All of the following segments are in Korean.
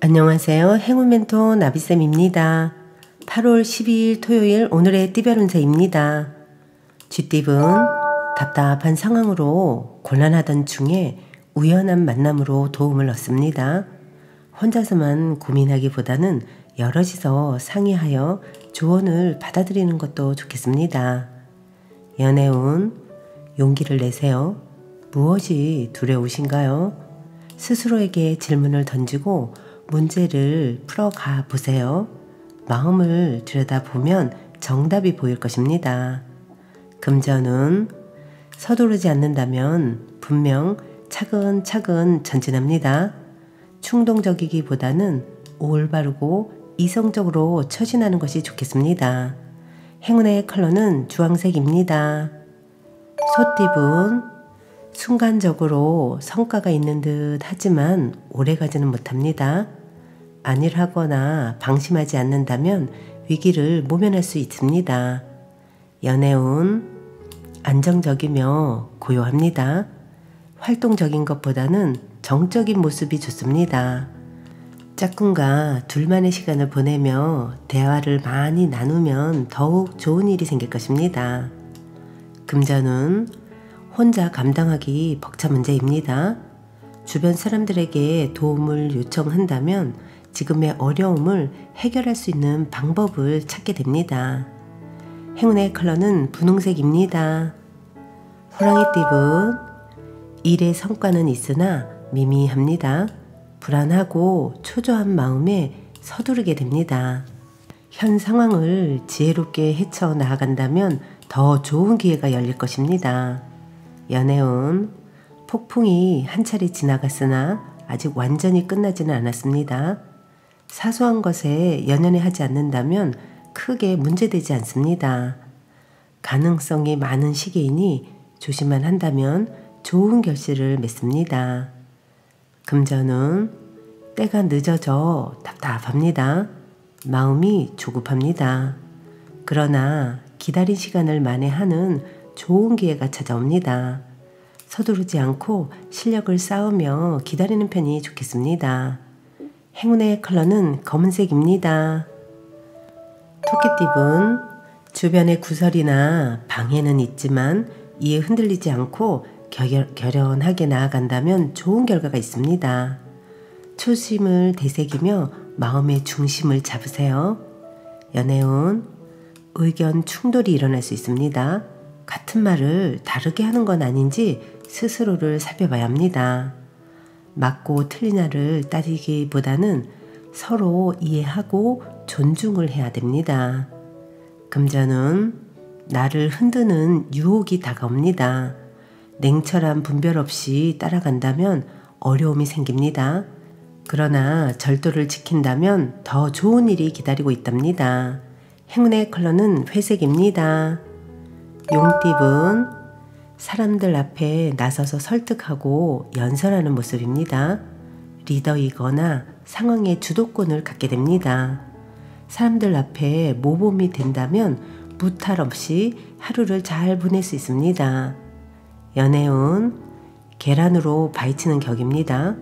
안녕하세요. 행운 멘토 나비쌤입니다. 8월 12일 토요일 오늘의 띠별 운세입니다. 쥐띠분 답답한 상황으로 곤란하던 중에 우연한 만남으로 도움을 얻습니다. 혼자서만 고민하기보다는 여럿이서 상의하여 조언을 받아들이는 것도 좋겠습니다. 연애운 용기를 내세요. 무엇이 두려우신가요? 스스로에게 질문을 던지고 문제를 풀어가 보세요. 마음을 들여다보면 정답이 보일 것입니다. 금전운 서두르지 않는다면 분명 차근차근 전진합니다. 충동적이기보다는 올바르고 이성적으로 처신하는 것이 좋겠습니다. 행운의 컬러는 주황색입니다. 소띠분 순간적으로 성과가 있는 듯 하지만 오래가지는 못합니다. 안일하거나 방심하지 않는다면 위기를 모면할 수 있습니다. 연애운 안정적이며 고요합니다. 활동적인 것보다는 정적인 모습이 좋습니다. 짝꿍과 둘만의 시간을 보내며 대화를 많이 나누면 더욱 좋은 일이 생길 것입니다. 금전운 혼자 감당하기 벅찬 문제입니다. 주변 사람들에게 도움을 요청한다면 지금의 어려움을 해결할 수 있는 방법을 찾게 됩니다. 행운의 컬러는 분홍색입니다. 호랑이띠분 일의 성과는 있으나 미미합니다. 불안하고 초조한 마음에 서두르게 됩니다. 현 상황을 지혜롭게 헤쳐나간다면 더 좋은 기회가 열릴 것입니다. 연애운 폭풍이 한 차례 지나갔으나 아직 완전히 끝나지는 않았습니다. 사소한 것에 연연해 하지 않는다면 크게 문제되지 않습니다. 가능성이 많은 시기이니 조심만 한다면 좋은 결실을 맺습니다. 금전운 때가 늦어져 답답합니다. 마음이 조급합니다. 그러나 기다린 시간을 만회하는 좋은 기회가 찾아옵니다. 서두르지 않고 실력을 쌓으며 기다리는 편이 좋겠습니다. 행운의 컬러는 검은색입니다. 토끼띠분 주변의 구설이나 방해는 있지만 이에 흔들리지 않고 결연하게 나아간다면 좋은 결과가 있습니다. 초심을 되새기며 마음의 중심을 잡으세요. 연애운 의견 충돌이 일어날 수 있습니다. 같은 말을 다르게 하는 건 아닌지 스스로를 살펴봐야 합니다. 맞고 틀리냐를 따지기보다는 서로 이해하고 존중을 해야 됩니다. 금전운 나를 흔드는 유혹이 다가옵니다. 냉철한 분별 없이 따라간다면 어려움이 생깁니다. 그러나 절도를 지킨다면 더 좋은 일이 기다리고 있답니다. 행운의 컬러는 회색입니다. 용띠분 사람들 앞에 나서서 설득하고 연설하는 모습입니다. 리더이거나 상황의 주도권을 갖게 됩니다. 사람들 앞에 모범이 된다면 무탈 없이 하루를 잘 보낼 수 있습니다. 연애운 계란으로 바위치는 격입니다.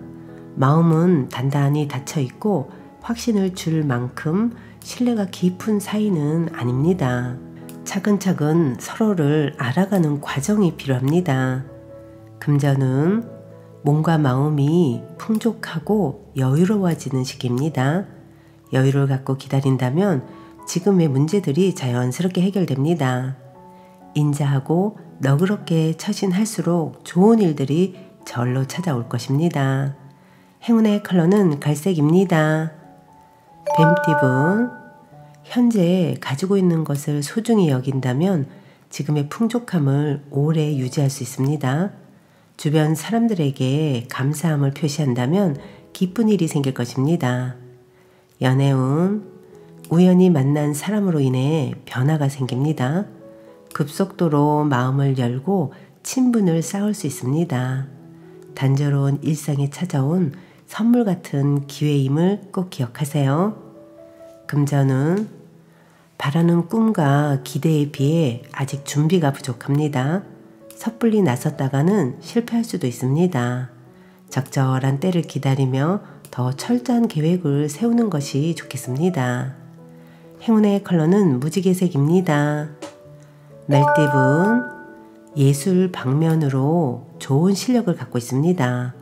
마음은 단단히 닫혀있고 확신을 줄 만큼 신뢰가 깊은 사이는 아닙니다. 차근차근 서로를 알아가는 과정이 필요합니다. 금전은 몸과 마음이 풍족하고 여유로워지는 시기입니다. 여유를 갖고 기다린다면 지금의 문제들이 자연스럽게 해결됩니다. 인자하고 너그럽게 처신할수록 좋은 일들이 절로 찾아올 것입니다. 행운의 컬러는 갈색입니다. 뱀띠분 현재 가지고 있는 것을 소중히 여긴다면 지금의 풍족함을 오래 유지할 수 있습니다. 주변 사람들에게 감사함을 표시한다면 기쁜 일이 생길 것입니다. 연애운 우연히 만난 사람으로 인해 변화가 생깁니다. 급속도로 마음을 열고 친분을 쌓을 수 있습니다. 단조로운 일상에 찾아온 선물 같은 기회임을 꼭 기억하세요. 금전운 바라는 꿈과 기대에 비해 아직 준비가 부족합니다. 섣불리 나섰다가는 실패할 수도 있습니다. 적절한 때를 기다리며 더 철저한 계획을 세우는 것이 좋겠습니다. 행운의 컬러는 무지개색입니다. 멜띠분, 예술 방면으로 좋은 실력을 갖고 있습니다.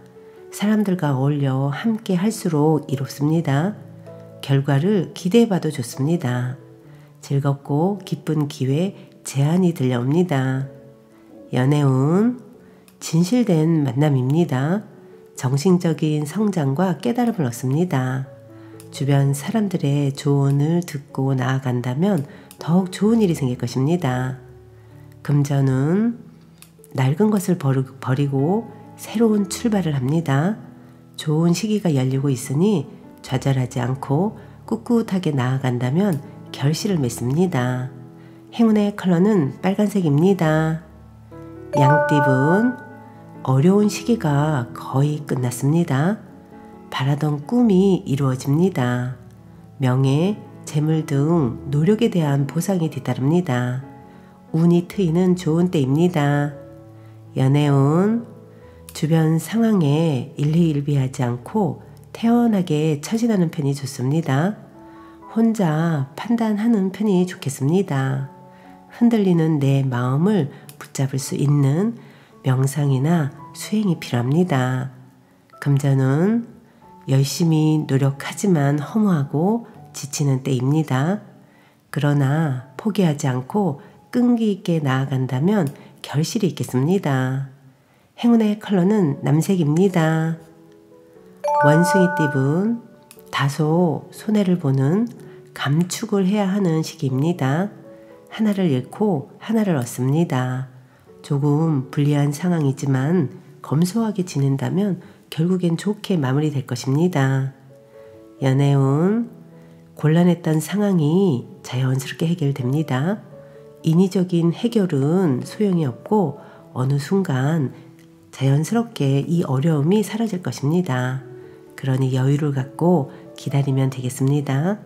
사람들과 어울려 함께 할수록 이롭습니다. 결과를 기대해봐도 좋습니다. 즐겁고 기쁜 기회, 제안이 들려옵니다. 연애운, 진실된 만남입니다. 정신적인 성장과 깨달음을 얻습니다. 주변 사람들의 조언을 듣고 나아간다면 더욱 좋은 일이 생길 것입니다. 금전운, 낡은 것을 버리고 새로운 출발을 합니다. 좋은 시기가 열리고 있으니 좌절하지 않고 꿋꿋하게 나아간다면 결실을 맺습니다. 행운의 컬러는 빨간색입니다. 양띠분, 어려운 시기가 거의 끝났습니다. 바라던 꿈이 이루어집니다. 명예, 재물 등 노력에 대한 보상이 뒤따릅니다. 운이 트이는 좋은 때입니다. 연애운, 주변 상황에 일희일비하지 않고 태연하게 처신하는 편이 좋습니다. 혼자 판단하는 편이 좋겠습니다. 흔들리는 내 마음을 붙잡을 수 있는 명상이나 수행이 필요합니다. 금전운, 열심히 노력하지만 허무하고 지치는 때입니다. 그러나 포기하지 않고 끈기 있게 나아간다면 결실이 있겠습니다. 행운의 컬러는 남색입니다. 원숭이띠분, 다소 손해를 보는 감축을 해야 하는 시기입니다. 하나를 잃고 하나를 얻습니다. 조금 불리한 상황이지만 검소하게 지낸다면 결국엔 좋게 마무리될 것입니다. 연애운, 곤란했던 상황이 자연스럽게 해결됩니다. 인위적인 해결은 소용이 없고 어느 순간 자연스럽게 이 어려움이 사라질 것입니다. 그러니 여유를 갖고 기다리면 되겠습니다.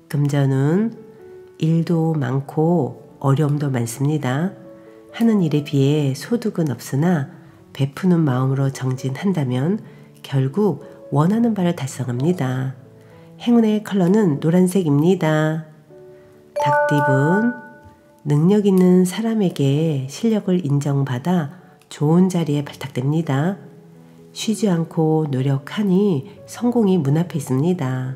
금전운, 일도 많고 어려움도 많습니다. 하는 일에 비해 소득은 없으나 베푸는 마음으로 정진한다면 결국 원하는 바를 달성합니다. 행운의 컬러는 노란색입니다. 닭띠분, 능력 있는 사람에게 실력을 인정받아 좋은 자리에 발탁됩니다. 쉬지 않고 노력하니 성공이 문 앞에 있습니다.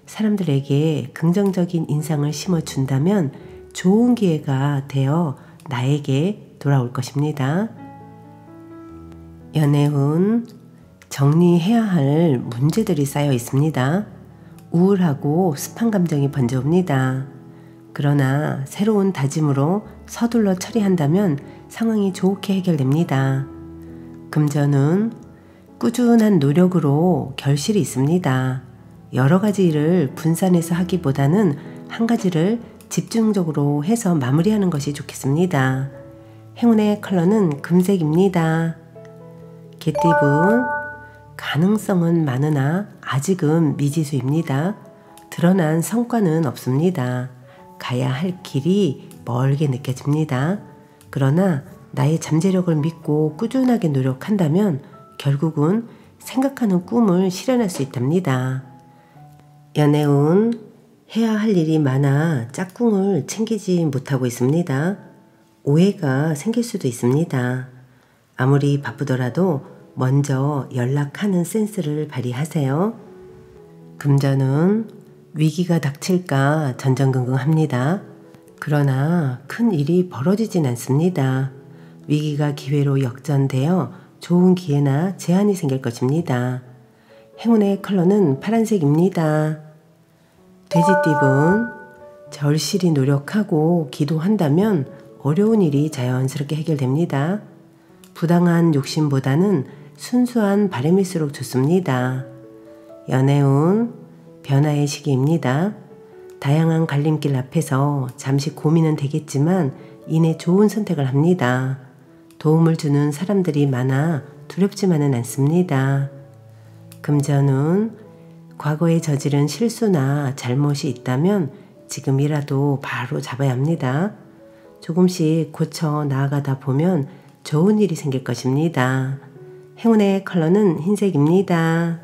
사람들에게 긍정적인 인상을 심어준다면 좋은 기회가 되어 나에게 돌아올 것입니다. 연애운, 정리해야 할 문제들이 쌓여 있습니다. 우울하고 습한 감정이 번져옵니다. 그러나 새로운 다짐으로 서둘러 처리한다면 상황이 좋게 해결됩니다. 금전운, 꾸준한 노력으로 결실이 있습니다. 여러 가지 일을 분산해서 하기보다는 한 가지를 집중적으로 해서 마무리하는 것이 좋겠습니다. 행운의 컬러는 금색입니다. 개띠분, 가능성은 많으나 아직은 미지수입니다. 드러난 성과는 없습니다. 가야 할 길이 멀게 느껴집니다. 그러나 나의 잠재력을 믿고 꾸준하게 노력한다면 결국은 생각하는 꿈을 실현할 수 있답니다. 연애운, 해야 할 일이 많아 짝꿍을 챙기지 못하고 있습니다. 오해가 생길 수도 있습니다. 아무리 바쁘더라도 먼저 연락하는 센스를 발휘하세요. 금전운, 위기가 닥칠까 전전긍긍합니다. 그러나 큰 일이 벌어지진 않습니다. 위기가 기회로 역전되어 좋은 기회나 제안이 생길 것입니다. 행운의 컬러는 파란색입니다. 돼지띠분, 절실히 노력하고 기도한다면 어려운 일이 자연스럽게 해결됩니다. 부당한 욕심보다는 순수한 바람일수록 좋습니다. 연애운, 변화의 시기입니다. 다양한 갈림길 앞에서 잠시 고민은 되겠지만 이내 좋은 선택을 합니다. 도움을 주는 사람들이 많아 두렵지만은 않습니다. 금전운, 과거에 저지른 실수나 잘못이 있다면 지금이라도 바로 잡아야 합니다. 조금씩 고쳐 나아가다 보면 좋은 일이 생길 것입니다. 행운의 컬러는 흰색입니다.